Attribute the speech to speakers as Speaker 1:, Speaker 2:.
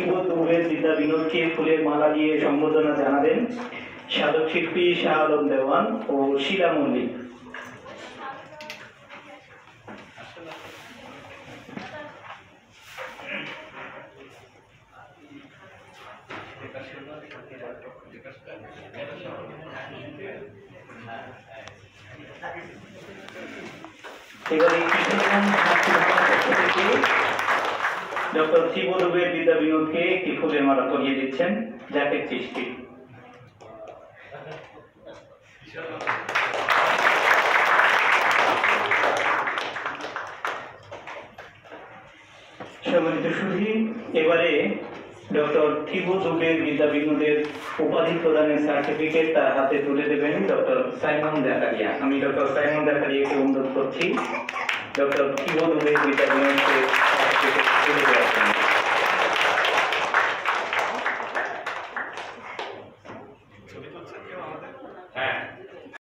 Speaker 1: Thibaut দুবের বিদ্যা বিনোদকে ফুলের মালা দিয়ে সম্বোধনা জানাবেন সাধক শিল্পী শাহ আলম দেওয়ান ও শিলা মল্লিক। এবারে ডক্টর থিবো দুবের বিদ্যা বিনোদকে একটি ফুলের মালা পরিয়ে দিচ্ছেন জাকের চিশতি। সম্মানিত সুধী, এবারে ডক্টর থিবো দুবের বিদ্যা বিনোদের উপাধি প্রদানের সার্টিফিকেট তার হাতে তুলে দেবেন ডক্টর সাইমন জাকারিয়া। আমি ডক্টর সাইমন জাকারিয়াকে অনুরোধ করছি ডক্টর থিবো দুবের বিদ্যা বিনোদকে সার্টিফিকেট তুলে দেওয়ার জন্য।
Speaker 2: ছবি তুলছেন কেউ আমাদের? হ্যাঁ।